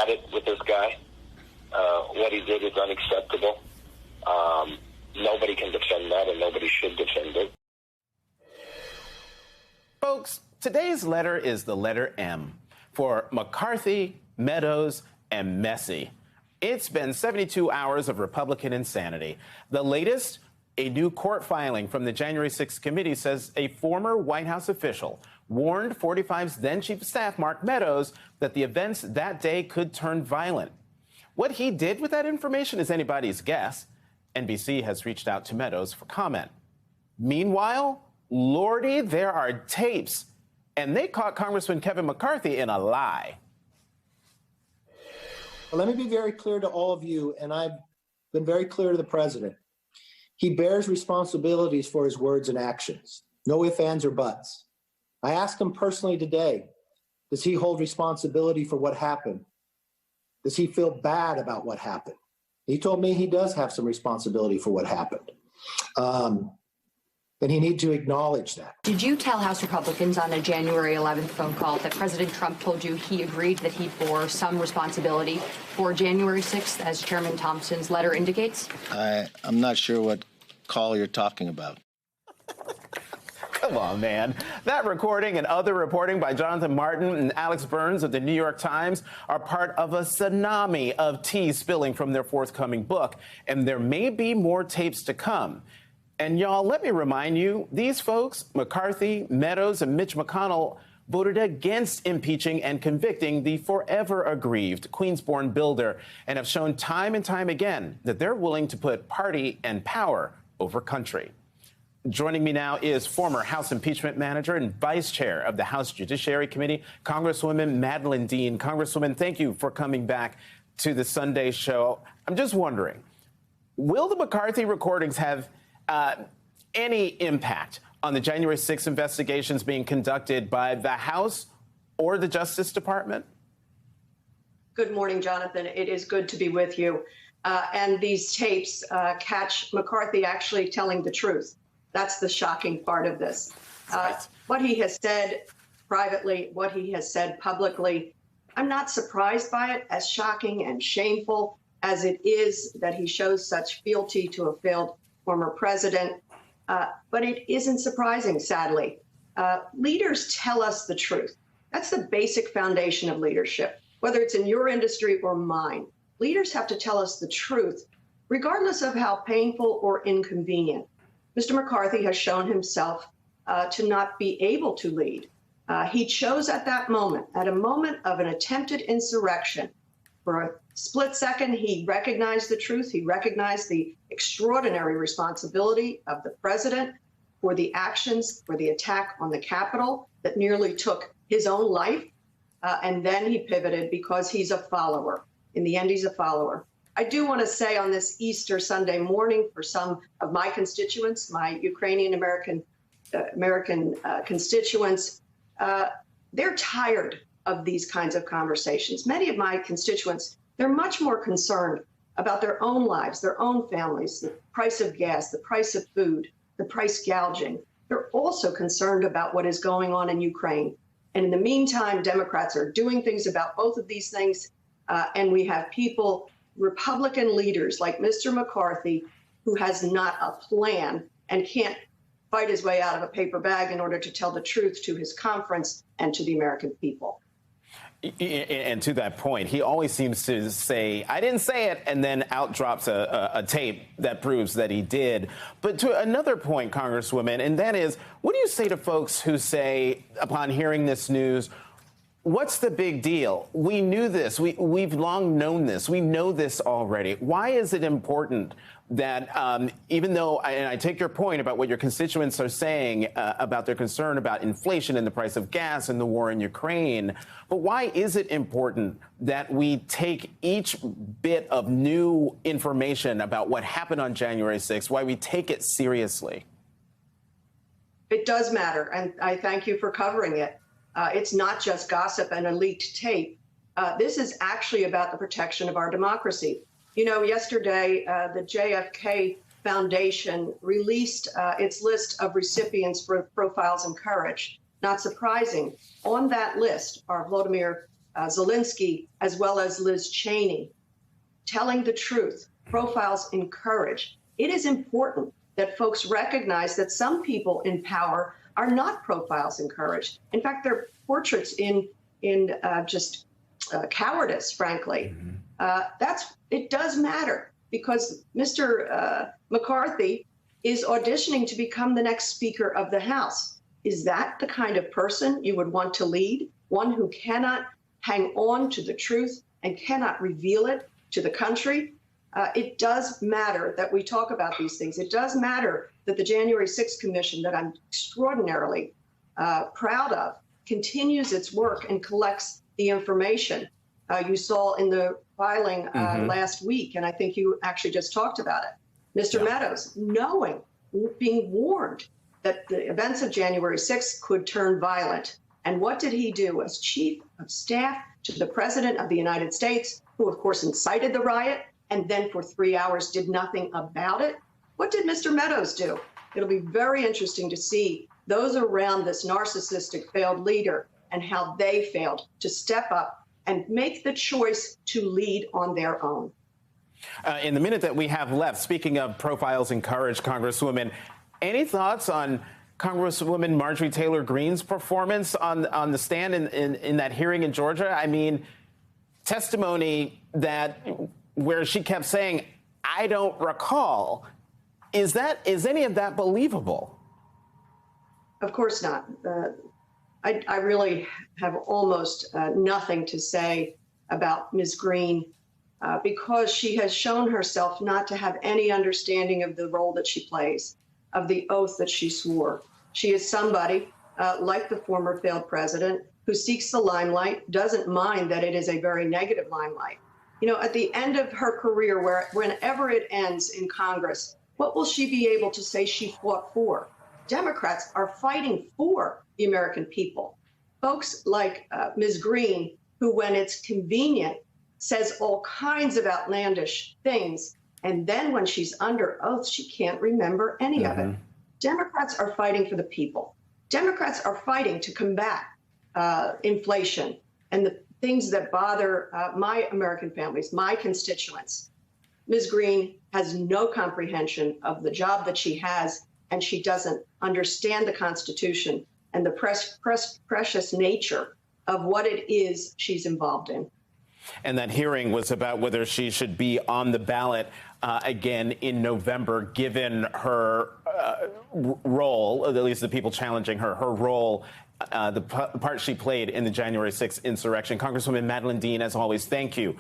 had it with this guy. What he did is unacceptable. Nobody can defend that, and nobody should defend it. Folks, today's letter is the letter M for McCarthy, Meadows, and Messi. It's been 72 hours of Republican insanity. The latest, a new court filing from the January 6th committee says a former White House official warned 45's then chief of staff, Mark Meadows, that the events that day could turn violent. What he did with that information is anybody's guess. NBC has reached out to Meadows for comment. Meanwhile, Lordy, there are tapes, and they caught Congressman Kevin McCarthy in a lie. Let me be very clear to all of you, and I've been very clear to the president. He bears responsibilities for his words and actions. No ifs, ands, or buts. I asked him personally today, does he hold responsibility for what happened? Does he feel bad about what happened? He told me he does have some responsibility for what happened. And he needs to acknowledge that. Did you tell House Republicans on a January 11th phone call that President Trump told you he agreed that he bore some responsibility for January 6th, as Chairman Thompson's letter indicates? I'm not sure what call you're talking about. Come on, man. That recording and other reporting by Jonathan Martin and Alex Burns of the New York Times are part of a tsunami of tea spilling from their forthcoming book, and there may be more tapes to come. And y'all, let me remind you, these folks, McCarthy, Meadows, and Mitch McConnell, voted against impeaching and convicting the forever aggrieved Queens-born builder and have shown time and time again that they're willing to put party and power over country. Joining me now is former House Impeachment Manager and Vice Chair of the House Judiciary Committee, Congresswoman Madeleine Dean. Congresswoman, thank you for coming back to the Sunday show. I'm just wondering, will the McCarthy recordings have any impact on the January 6th investigations being conducted by the House or the Justice Department? Good morning, Jonathan. It is good to be with you. And these tapes catch McCarthy actually telling the truth. That's the shocking part of this. What he has said privately, what he has said publicly, I'm not surprised by it, as shocking and shameful as it is that he shows such fealty to a failed former president. But it isn't surprising, sadly. Leaders tell us the truth. That's the basic foundation of leadership, whether it's in your industry or mine. Leaders have to tell us the truth, regardless of how painful or inconvenient. Mr. McCarthy has shown himself to not be able to lead. He chose at that moment, at a moment of an attempted insurrection. For a split second, he recognized the truth. He recognized the extraordinary responsibility of the president for the actions, for the attack on the Capitol that nearly took his own life. And then he pivoted because he's a follower. In the end, he's a follower. I do want to say on this Easter Sunday morning, for some of my constituents, my Ukrainian American constituents, they're tired of these kinds of conversations. Many of my constituents, they're much more concerned about their own lives, their own families, the price of gas, the price of food, the price gouging. They're also concerned about what is going on in Ukraine. And in the meantime, Democrats are doing things about both of these things. And we have people, Republican leaders like Mr. McCarthy, who has not a plan and can't fight his way out of a paper bag in order to tell the truth to his conference and to the American people. And to that point, he always seems to say, I didn't say it, and then out drops a tape that proves that he did. But to another point, Congresswoman, and that is, what do you say to folks who say, upon hearing this news, what's the big deal? We knew this. We've long known this. We know this already. Why is it important that even though, and I take your point about what your constituents are saying about their concern about inflation and the price of gas and the war in Ukraine, but why is it important that we take each bit of new information about what happened on January 6th, why we take it seriously? It does matter, and I thank you for covering it. It's not just gossip and a leaked tape. This is actually about the protection of our democracy. You know, yesterday, the JFK Foundation released its list of recipients for Profiles in Courage. Not surprising. On that list are Vladimir Zelensky, as well as Liz Cheney, telling the truth. Profiles encourage. It is important that folks recognize that some people in power are not profiles encouraged. In fact, they're portraits in just cowardice, frankly. It does matter because Mr. McCarthy is auditioning to become the next Speaker of the House. Is that the kind of person you would want to lead? One who cannot hang on to the truth and cannot reveal it to the country? It does matter that we talk about these things. It does matter that the January 6th Commission, that I'm extraordinarily proud of, continues its work and collects the information. You saw in the filing last week, and I think you actually just talked about it, Mr. Meadows, being warned that the events of January 6th could turn violent. And what did he do as chief of staff to the President of the United States, who, of course, incited the riot and then for 3 hours did nothing about it? What did Mr. Meadows do? It'll be very interesting to see those around this narcissistic failed leader and how they failed to step up and make the choice to lead on their own. In the minute that we have left, speaking of profiles encouraged, Congresswoman, any thoughts on Congresswoman Marjorie Taylor Greene's performance on the stand in that hearing in Georgia? I mean, testimony where she kept saying, "I don't recall." Is any of that believable? Of course not. I really have almost nothing to say about Ms. Greene because she has shown herself not to have any understanding of the role that she plays, of the oath that she swore. She is somebody, like the former failed president, who seeks the limelight, doesn't mind that it is a very negative limelight. You know, at the end of her career, whenever it ends in Congress, what will she be able to say she fought for? Democrats are fighting for the American people. Folks like Ms. Greene, who, when it's convenient, says all kinds of outlandish things, and then when she's under oath, she can't remember any of it. Democrats are fighting for the people. Democrats are fighting to combat inflation and the things that bother my American families, my constituents. Ms. Greene has no comprehension of the job that she has, and she doesn't understand the Constitution and the precious nature of what it is she's involved in. And that hearing was about whether she should be on the ballot again in November, given her role, at least the people challenging her role, the part she played in the January 6th insurrection. Congresswoman Madeleine Dean, as always, thank you